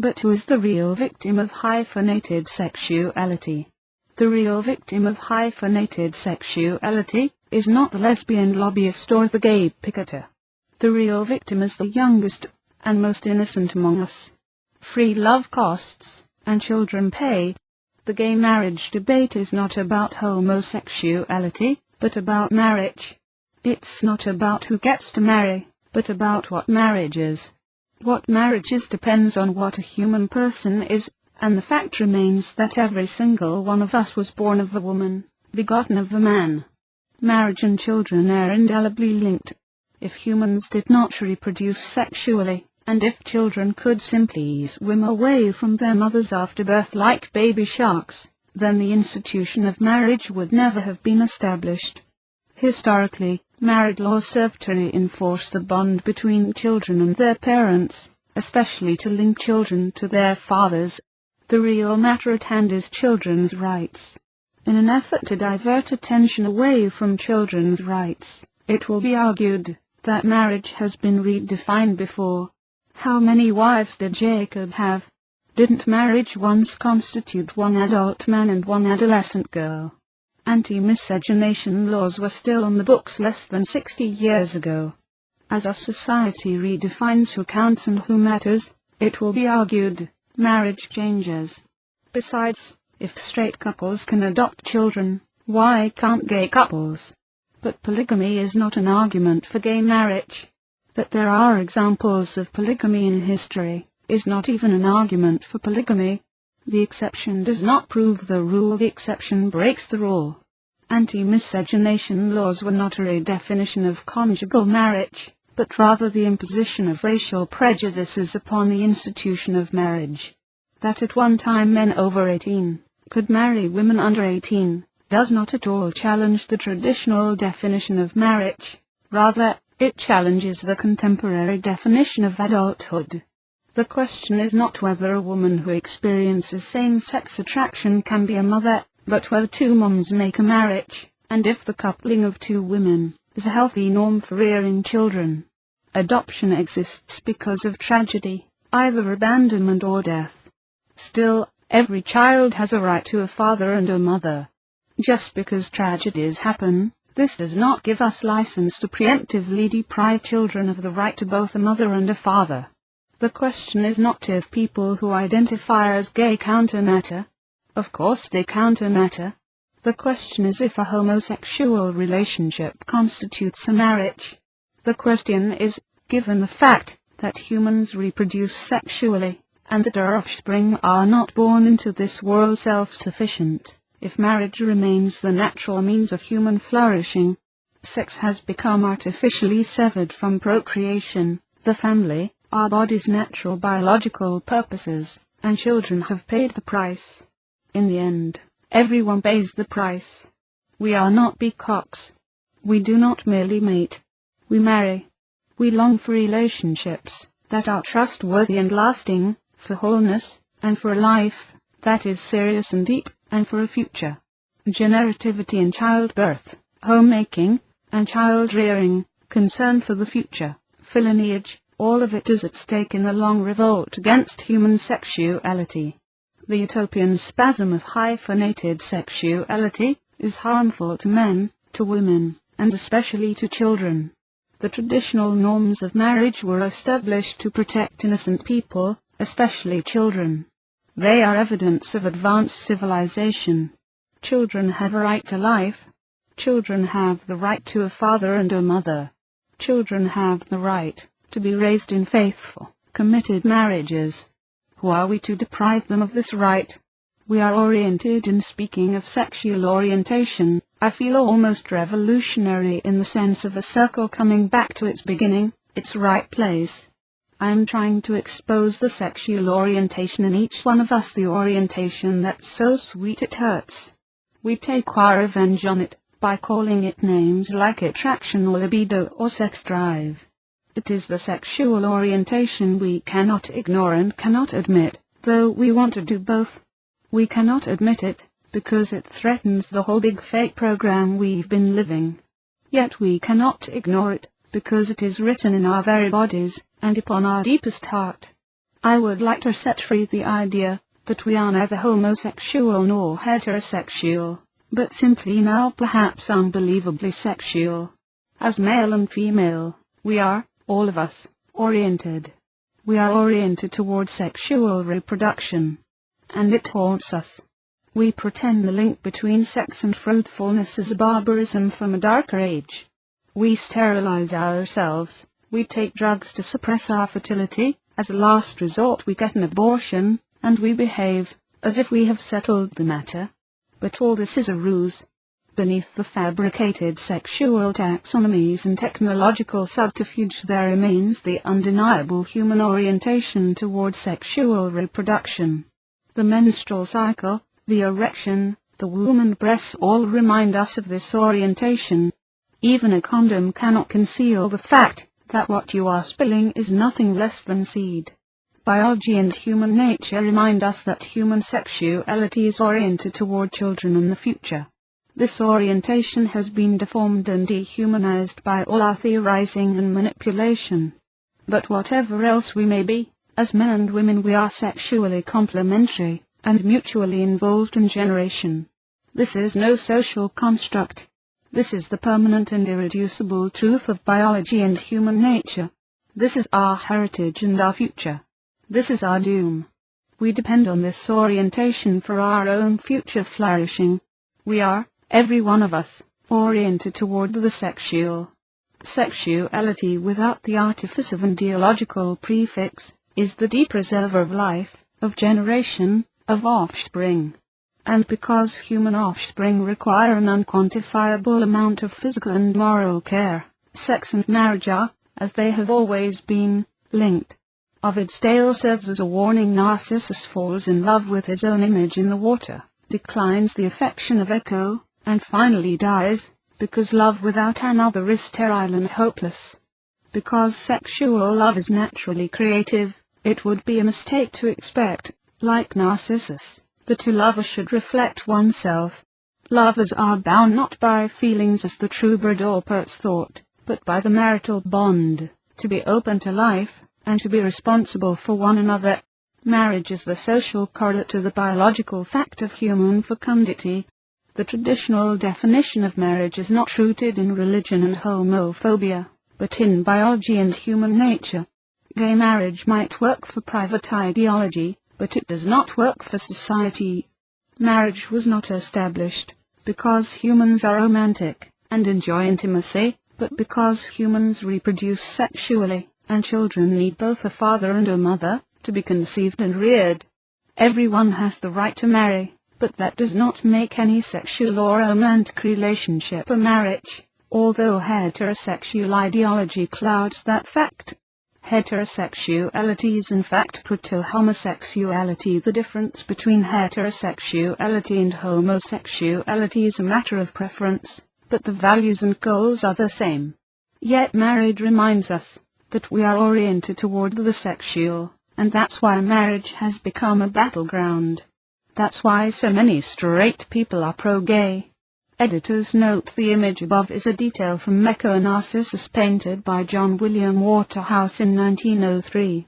But who is the real victim of hyphenated sexuality? The real victim of hyphenated sexuality is not the lesbian lobbyist or the gay picketer. The real victim is the youngest and most innocent among us. Free love costs, and children pay. The gay marriage debate is not about homosexuality, but about marriage. It's not about who gets to marry, but about what marriage is. What marriage is depends on what a human person is, and the fact remains that every single one of us was born of a woman, begotten of a man. Marriage and children are indelibly linked. If humans did not reproduce sexually, and if children could simply swim away from their mothers after birth like baby sharks, then the institution of marriage would never have been established. Historically, married laws served to reinforce the bond between children and their parents, especially to link children to their fathers. The real matter at hand is children's rights. In an effort to divert attention away from children's rights, it will be argued that marriage has been redefined before. How many wives did Jacob have? Didn't marriage once constitute one adult man and one adolescent girl? Anti-miscegenation laws were still on the books less than 60 years ago. As our society redefines who counts and who matters, it will be argued, marriage changes. Besides, if straight couples can adopt children, why can't gay couples? But polygamy is not an argument for gay marriage. That there are examples of polygamy in history is not even an argument for polygamy. The exception does not prove the rule, the exception breaks the rule. Anti-miscegenation laws were not a redefinition of conjugal marriage, but rather the imposition of racial prejudices upon the institution of marriage. That at one time men over 18 could marry women under 18 does not at all challenge the traditional definition of marriage. Rather, it challenges the contemporary definition of adulthood. The question is not whether a woman who experiences same-sex attraction can be a mother, but whether two moms make a marriage, and if the coupling of two women is a healthy norm for rearing children. Adoption exists because of tragedy, either abandonment or death. Still, every child has a right to a father and a mother. Just because tragedies happen, this does not give us license to preemptively deprive children of the right to both a mother and a father. The question is not if people who identify as gay counter matter. Of course they counter matter. The question is if a homosexual relationship constitutes a marriage. The question is, given the fact that humans reproduce sexually, and that our offspring are not born into this world self-sufficient, if marriage remains the natural means of human flourishing. Sex has become artificially severed from procreation, the family, our body's natural biological purposes, and children have paid the price. In the end, everyone pays the price. We are not peacocks. We do not merely mate. We marry. We long for relationships that are trustworthy and lasting, for wholeness, and for a life that is serious and deep, and for a future. Generativity and childbirth, homemaking, and child-rearing, concern for the future, for lineage, all of it is at stake in the long revolt against human sexuality. The utopian spasm of hyphenated sexuality is harmful to men, to women, and especially to children. The traditional norms of marriage were established to protect innocent people, especially children. They are evidence of advanced civilization. Children have a right to life. Children have the right to a father and a mother. Children have the right to be raised in faithful, committed marriages. Who are we to deprive them of this right? We are oriented in speaking of sexual orientation. I feel almost revolutionary in the sense of a circle coming back to its beginning, its right place. I am trying to expose the sexual orientation in each one of us, the orientation that's so sweet it hurts. We take our revenge on it by calling it names like attraction or libido or sex drive. It is the sexual orientation we cannot ignore and cannot admit, though we want to do both. We cannot admit it, because it threatens the whole big fake program we've been living. Yet we cannot ignore it, because it is written in our very bodies, and upon our deepest heart. I would like to set free the idea that we are neither homosexual nor heterosexual, but simply now perhaps unbelievably sexual. As male and female, we are, all of us, oriented. We are oriented towards sexual reproduction. And it haunts us. We pretend the link between sex and fruitfulness is a barbarism from a darker age. We sterilize ourselves, we take drugs to suppress our fertility, as a last resort we get an abortion, and we behave as if we have settled the matter. But all this is a ruse. Beneath the fabricated sexual taxonomies and technological subterfuge there remains the undeniable human orientation towards sexual reproduction. The menstrual cycle, the erection, the womb and breasts all remind us of this orientation. Even a condom cannot conceal the fact that what you are spilling is nothing less than seed. Biology and human nature remind us that human sexuality is oriented toward children and the future. This orientation has been deformed and dehumanized by all our theorizing and manipulation. But whatever else we may be, as men and women we are sexually complementary, and mutually involved in generation. This is no social construct. This is the permanent and irreducible truth of biology and human nature. This is our heritage and our future. This is our doom. We depend on this orientation for our own future flourishing. We are, every one of us, oriented toward the sexual. Sexuality without the artifice of an ideological prefix is the deep preserver of life, of generation, of offspring. And because human offspring require an unquantifiable amount of physical and moral care, sex and marriage are, as they have always been, linked. Ovid's tale serves as a warning. Narcissus falls in love with his own image in the water, declines the affection of Echo, and finally dies, because love without another is sterile and hopeless. Because sexual love is naturally creative, it would be a mistake to expect, like Narcissus, that a lover should reflect oneself. Lovers are bound not by feelings as the troubadour poets thought, but by the marital bond, to be open to life, and to be responsible for one another. Marriage is the social correlate to the biological fact of human fecundity. The traditional definition of marriage is not rooted in religion and homophobia, but in biology and human nature. Gay marriage might work for private ideology, but it does not work for society. Marriage was not established because humans are romantic and enjoy intimacy, but because humans reproduce sexually, and children need both a father and a mother to be conceived and reared. Everyone has the right to marry, but that does not make any sexual or romantic relationship a marriage, although heterosexual ideology clouds that fact. Heterosexuality is in fact proto-homosexuality. The difference between heterosexuality and homosexuality is a matter of preference, but the values and goals are the same. Yet marriage reminds us that we are oriented toward the sexual, and that's why marriage has become a battleground. That's why so many straight people are pro-gay. Editors note the image above is a detail from Echo and Narcissus painted by John William Waterhouse in 1903.